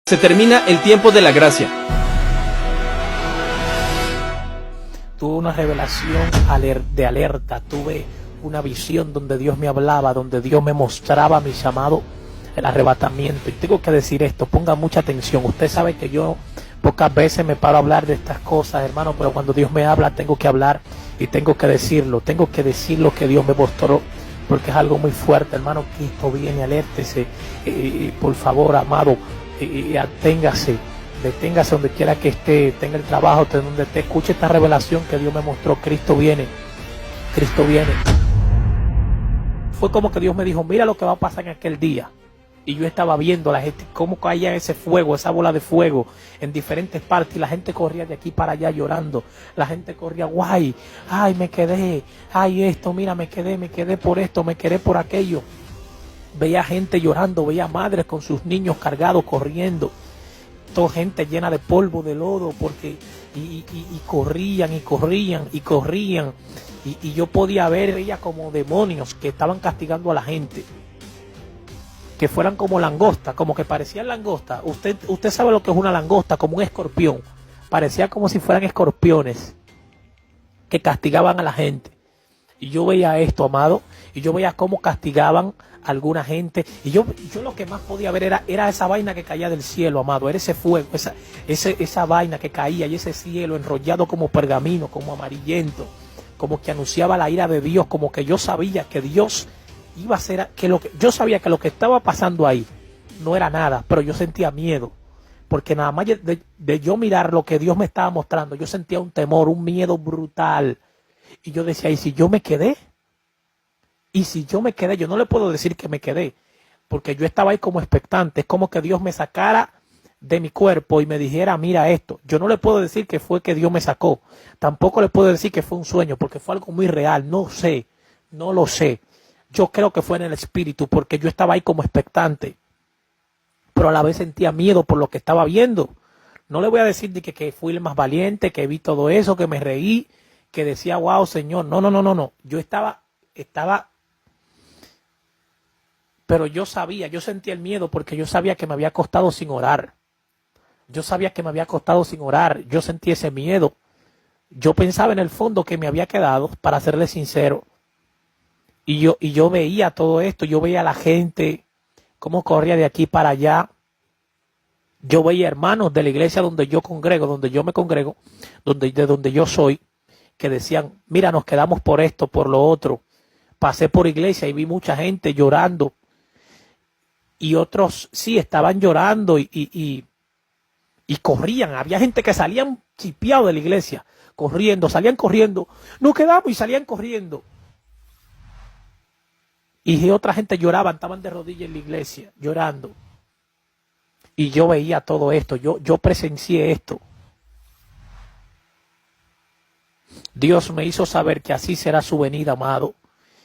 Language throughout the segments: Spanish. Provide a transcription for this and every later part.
Se termina el tiempo de la gracia. Tuve una revelación de alerta, tuve una visión donde Dios me hablaba, donde Dios me mostraba mi llamado, el arrebatamiento. Y tengo que decir esto, ponga mucha atención. Usted sabe que yo pocas veces me paro a hablar de estas cosas, hermano, pero cuando Dios me habla tengo que hablar y tengo que decirlo. Tengo que decir lo que Dios me mostró, porque es algo muy fuerte, hermano. Cristo viene, alértese, por favor, amado, aténgase. Deténgase donde quiera que esté, tenga el trabajo, donde esté, escuche esta revelación que Dios me mostró. Cristo viene, Cristo viene. Fue como que Dios me dijo, mira lo que va a pasar en aquel día. Y yo estaba viendo a la gente, cómo caía ese fuego, esa bola de fuego en diferentes partes. Y la gente corría de aquí para allá llorando. La gente corría, guay, ay, me quedé, ay, esto, mira, me quedé por esto, me quedé por aquello. Veía gente llorando, veía madres con sus niños cargados, corriendo. Toda gente llena de polvo, de lodo, porque y corrían y corrían y corrían, y yo podía ver ella como demonios que estaban castigando a la gente, que fueran como langostas, como que parecían langostas. Usted sabe lo que es una langosta, como un escorpión, parecía como si fueran escorpiones que castigaban a la gente. Y yo veía esto, amado, y yo veía cómo castigaban a alguna gente. Y yo lo que más podía ver era esa vaina que caía del cielo, amado. Era ese fuego, esa vaina que caía, y ese cielo enrollado como pergamino, como amarillento, como que anunciaba la ira de Dios, como que yo sabía que Dios iba a hacer, yo sabía que lo que estaba pasando ahí no era nada, pero yo sentía miedo. Porque nada más de yo mirar lo que Dios me estaba mostrando, yo sentía un temor, un miedo brutal. Y yo decía, ¿y si yo me quedé? Y si yo me quedé, yo no le puedo decir que me quedé, porque yo estaba ahí como expectante. Es como que Dios me sacara de mi cuerpo y me dijera, mira esto. Yo no le puedo decir que fue que Dios me sacó. Tampoco le puedo decir que fue un sueño, porque fue algo muy real. No sé, no lo sé. Yo creo que fue en el espíritu, porque yo estaba ahí como expectante, pero a la vez sentía miedo por lo que estaba viendo. No le voy a decir de que fui el más valiente, que vi todo eso, que me reí, que decía, wow, Señor. No. Yo estaba, pero yo sentía el miedo, porque yo sabía que me había acostado sin orar. Yo sentí ese miedo. Yo pensaba en el fondo que me había quedado, para serle sincero. Y yo veía todo esto, yo veía a la gente, cómo corría de aquí para allá. Yo veía hermanos de la iglesia donde yo me congrego, de donde yo soy, que decían, mira, nos quedamos por esto, por lo otro. Pasé por iglesia y vi mucha gente llorando. Y otros sí estaban llorando y corrían. Había gente que salían chipeados de la iglesia, salían corriendo. Nos quedamos y salían corriendo. Y otra gente lloraban, estaban de rodillas en la iglesia, llorando. Y yo veía todo esto, yo presencié esto. Dios me hizo saber que así será su venida, amado.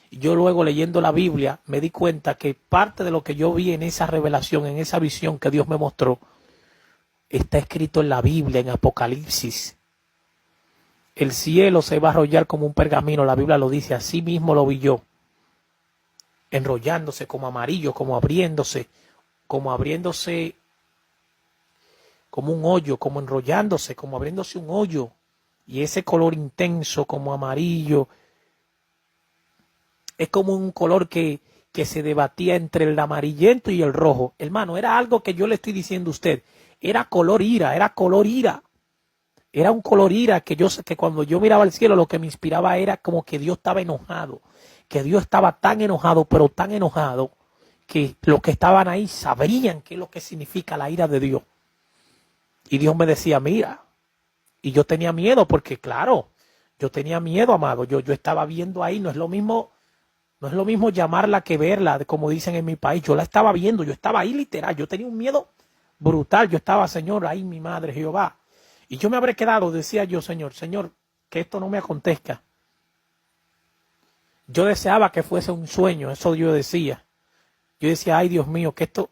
Y yo luego, leyendo la Biblia, me di cuenta que parte de lo que yo vi en esa revelación, en esa visión que Dios me mostró, está escrito en la Biblia, en Apocalipsis. El cielo se va a enrollar como un pergamino, la Biblia lo dice, así mismo lo vi yo. Enrollándose como amarillo, como abriéndose como un hoyo, como enrollándose, como abriéndose un hoyo. Y ese color intenso, como amarillo, es como un color que se debatía entre el amarillento y el rojo. Hermano, era algo que yo le estoy diciendo a usted. Era color ira. Era un color ira que cuando yo miraba al cielo, lo que me inspiraba era como que Dios estaba enojado. Que Dios estaba tan enojado, pero tan enojado, que los que estaban ahí sabrían qué es lo que significa la ira de Dios. Y Dios me decía, mira. Y yo tenía miedo, porque claro, yo tenía miedo, amado. Yo estaba viendo ahí, no es lo mismo llamarla que verla, como dicen en mi país. Yo la estaba viendo, yo estaba ahí literal. Yo tenía un miedo brutal. Yo estaba, Señor, ahí mi madre, Jehová. Y yo me habré quedado, decía yo, Señor, que esto no me acontezca. Yo deseaba que fuese un sueño, eso yo decía. Yo decía, ay Dios mío, que esto...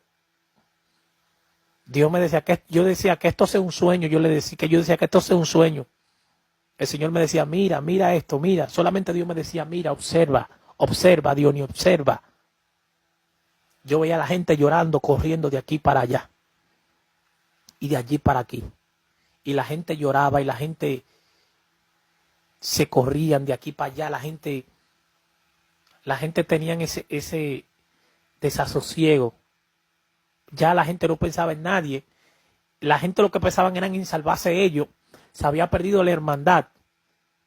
Dios me decía yo decía que esto sea un sueño. Yo decía que esto sea un sueño. El Señor me decía, mira esto, mira. Solamente Dios me decía, mira, observa, Dionis, observa. Yo veía a la gente llorando, corriendo de aquí para allá. y de allí para aquí. Y la gente lloraba y la gente se corrían de aquí para allá. La gente tenían ese desasosiego. Ya la gente no pensaba en nadie. La gente lo que pensaban eran en salvarse ellos. Se había perdido la hermandad.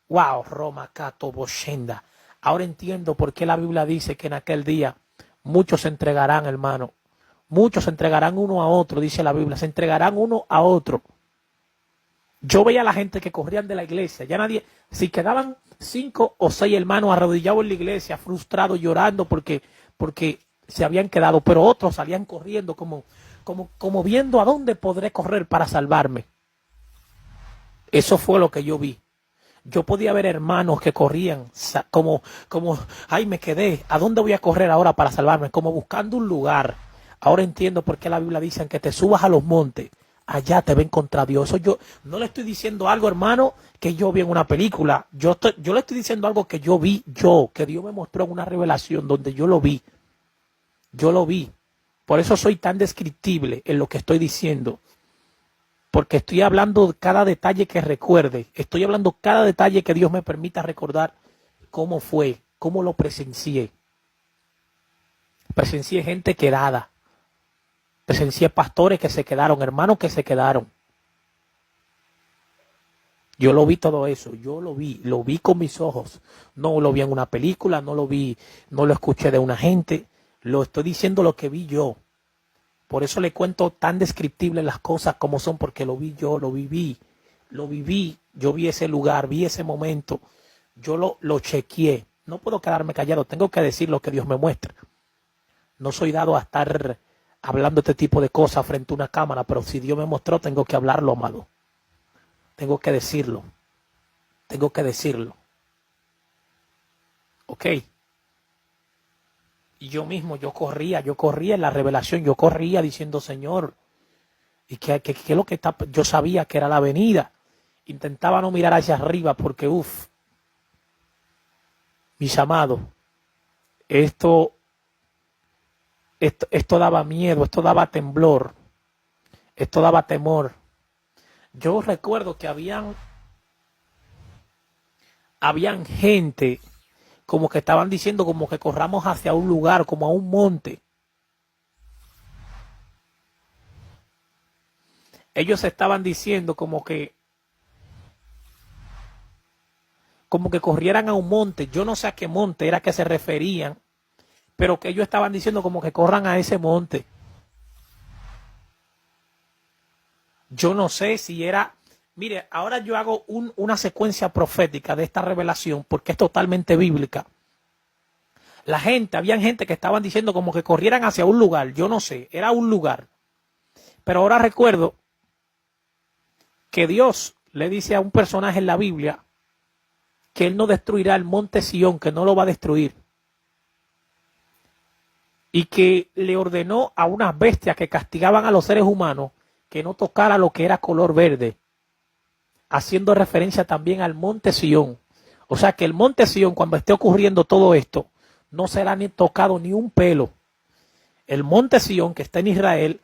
Wow, Roma, Cato, Boshenda. Ahora entiendo por qué la Biblia dice que en aquel día muchos se entregarán, hermano. Muchos se entregarán uno a otro, dice la Biblia. Se entregarán uno a otro. Yo veía a la gente que corrían de la iglesia. Ya nadie, si quedaban 5 o 6 hermanos arrodillados en la iglesia, frustrados, llorando porque se habían quedado. Pero otros salían corriendo como viendo a dónde podré correr para salvarme. Eso fue lo que yo vi. Yo podía ver hermanos que corrían ay, me quedé, ¿a dónde voy a correr ahora para salvarme? Como buscando un lugar. Ahora entiendo por qué la Biblia dice que te subas a los montes, allá te va a encontrar Dios. Eso yo no le estoy diciendo algo, hermano, que yo vi en una película. Yo le estoy diciendo algo que yo vi, que Dios me mostró en una revelación donde yo lo vi. Yo lo vi. Por eso soy tan descriptible en lo que estoy diciendo. Porque estoy hablando cada detalle que recuerde. Estoy hablando cada detalle que Dios me permita recordar cómo fue, cómo lo presencié. Presencié gente quedada. Presencié pastores que se quedaron, hermanos que se quedaron. Yo lo vi todo eso, yo lo vi con mis ojos. No lo vi en una película, no lo escuché de una gente. Lo estoy diciendo lo que vi yo. Por eso le cuento tan descriptible las cosas como son, porque lo vi yo, lo viví, yo vi ese lugar, vi ese momento, yo lo chequeé. No puedo quedarme callado, tengo que decir lo que Dios me muestra. No soy dado a estar hablando este tipo de cosas frente a una cámara, pero si Dios me mostró, tengo que hablarlo, amado. Tengo que decirlo. ¿Ok? Y yo mismo, yo corría en la revelación, yo corría diciendo, Señor, ¿y qué es lo que está? Yo sabía que era la venida. Intentaba no mirar hacia arriba porque, mis amados, esto daba miedo, esto daba temblor, esto daba temor. Yo recuerdo que habían gente como que estaban diciendo como que corramos hacia un lugar, como a un monte. Ellos estaban diciendo como que corrieran a un monte. Yo no sé a qué monte era que se referían, pero que ellos estaban diciendo como que corran a ese monte. Yo no sé si era... Mire, ahora yo hago una secuencia profética de esta revelación porque es totalmente bíblica. Había gente que estaban diciendo como que corrieran hacia un lugar. Yo no sé, era un lugar. Pero ahora recuerdo que Dios le dice a un personaje en la Biblia que Él no destruirá el monte Sión, que no lo va a destruir. Y que le ordenó a unas bestias que castigaban a los seres humanos que no tocara lo que era color verde, haciendo referencia también al monte Sión. O sea que el monte Sión, cuando esté ocurriendo todo esto, no será ni tocado ni un pelo. El monte Sión, que está en Israel,